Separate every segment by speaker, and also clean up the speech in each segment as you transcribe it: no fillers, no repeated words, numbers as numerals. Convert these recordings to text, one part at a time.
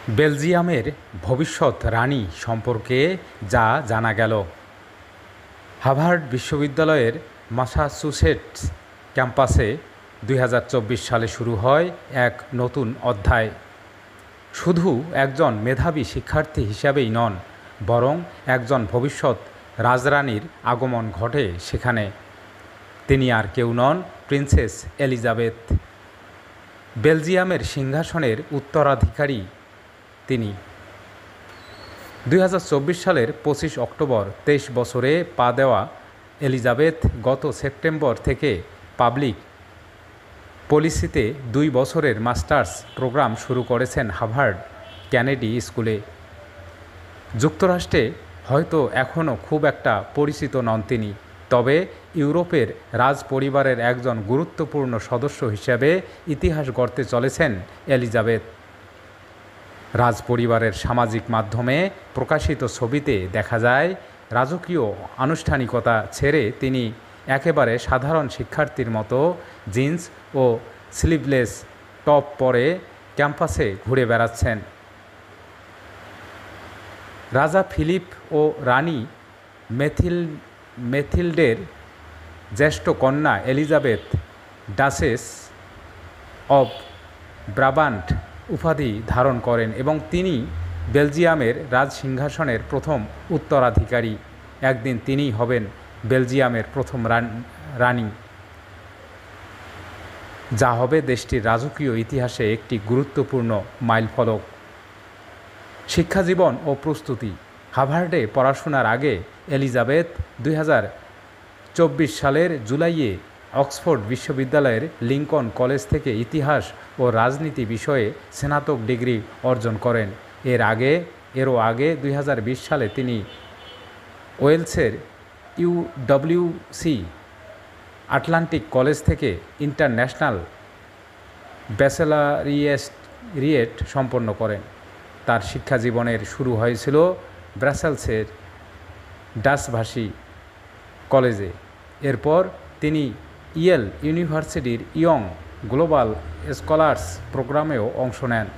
Speaker 1: বেলজিয়ামের ভবিষ্যৎ রানী সম্পর্কে যা জানা গেল। হার্ভার্ড বিশ্ববিদ্যালয়ের ম্যাসাচুসেটস ক্যাম্পাসে 2024 সালে শুরু হয় এক নতুন অধ্যায়। শুধু একজন মেধাবী শিক্ষার্থী হিসাবেই নন, বরং একজন ভবিষ্যৎ রাজরানীর আগমন ঘটে সেখানে। তিনি আর কেউ নন, প্রিন্সেস এলিজাবেথ। বেলজিয়ামের সিংহাসনের উত্তরাধিকারী তিনি। 2024 সালের 25 অক্টোবর 23 বছরে পা দেওয়া এলিজাবেথ গত সেপ্টেম্বর থেকে পাবলিক পলিসিতে 2 বছরের মাস্টার্স প্রোগ্রাম শুরু করেছেন হার্ভার্ড কেনেডি স্কুলে। যুক্তরাষ্ট্রে হয়তো এখনও খুব একটা পরিচিত নন তিনি, তবে ইউরোপের রাজ পরিবারের একজন গুরুত্বপূর্ণ সদস্য হিসেবে ইতিহাস গড়তে চলেছেন এলিজাবেথ। রাজপরিবারের সামাজিক মাধ্যমে প্রকাশিত ছবিতে দেখা যায়, রাজকীয় আনুষ্ঠানিকতা ছেড়ে তিনি একেবারে সাধারণ শিক্ষার্থীর মতো জিন্স ও স্লিভলেস টপ পরে ক্যাম্পাসে ঘুরে বেড়াচ্ছেন। রাজা ফিলিপ ও রানী মেথিল্ডের জ্যেষ্ঠ কন্যা এলিজাবেথ ডাচেস অব ব্রাবান্ট উপাধি ধারণ করেন এবং তিনি বেলজিয়ামের রাজসিংহাসনের প্রথম উত্তরাধিকারী। একদিন তিনিই হবেন বেলজিয়ামের প্রথম রানী, যা হবে দেশটির রাজকীয় ইতিহাসে একটি গুরুত্বপূর্ণ মাইলফলক। শিক্ষাজীবন ও প্রস্তুতি। হার্ভার্ডে পড়াশোনার আগে এলিজাবেথ 2024 সালের জুলাইয়ে অক্সফোর্ড বিশ্ববিদ্যালয়ের লিঙ্কন কলেজ থেকে ইতিহাস ও রাজনীতি বিষয়ে স্নাতক ডিগ্রি অর্জন করেন। এরও আগে 2020 সালে তিনি ওয়েলসের ইউডব্লিউসি আটলান্টিক কলেজ থেকে ইন্টারন্যাশনাল ব্যাচেলরিয়েট সম্পন্ন করেন। তার শিক্ষাজীবনের শুরু হয়েছিল ব্রাসেলসের ডাচভাষী কলেজে। এরপর তিনি ইয়েল ইউনিভার্সিটির ইয়ং গ্লোবাল স্কলার্স প্রোগ্রামেও অংশ নেন।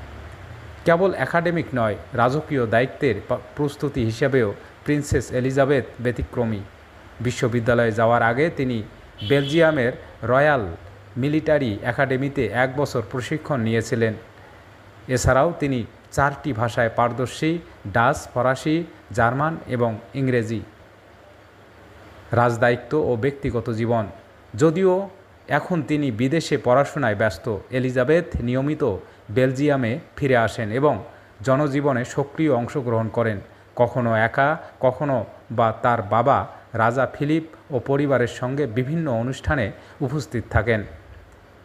Speaker 1: কেবল একাডেমিক নয়, রাজকীয় দায়িত্বের প্রস্তুতি হিসেবেও প্রিন্সেস এলিজাবেথ ব্যতিক্রমী। বিশ্ববিদ্যালয়ে যাওয়ার আগে তিনি বেলজিয়ামের রয়্যাল মিলিটারি একাডেমিতে 1 বছর প্রশিক্ষণ নিয়েছিলেন। এছাড়াও তিনি 4টি ভাষায় পারদর্শী: ডাচ, ফরাসি, জার্মান এবং ইংরেজি। রাজদায়িত্ব ও ব্যক্তিগত জীবন। যদিও এখন তিনি বিদেশে পড়াশোনায় ব্যস্ত, এলিজাবেথ নিয়মিত বেলজিয়ামে ফিরে আসেন এবং জনজীবনে সক্রিয় অংশগ্রহণ করেন, কখনো একা, কখনো বা তার বাবা রাজা ফিলিপ ও পরিবারের সঙ্গে বিভিন্ন অনুষ্ঠানে উপস্থিত থাকেন।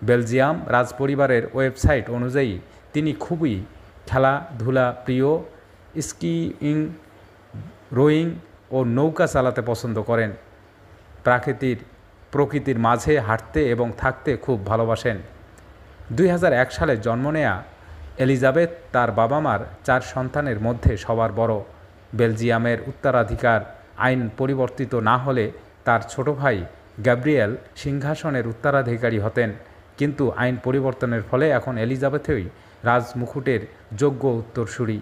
Speaker 1: বেলজিয়াম রাজপরিবারের ওয়েবসাইট অনুযায়ী তিনি খুবই খেলাধুলা প্রিয়, স্কিইং, রোয়িং ও নৌকা চালাতে পছন্দ করেন। প্রকৃতির মাঝে হাঁটতে এবং থাকতে খুব ভালোবাসেন। 2001 সালে জন্ম নেয়া এলিজাবেথ তার বাবা মার 4 সন্তানের মধ্যে সবার বড়। বেলজিয়ামের উত্তরাধিকার আইন পরিবর্তিত না হলে তার ছোট ভাই গ্যাব্রিয়েল সিংহাসনের উত্তরাধিকারী হতেন, কিন্তু আইন পরিবর্তনের ফলে এখন এলিজাবেথই রাজমুকুটের যোগ্য উত্তরসূরি।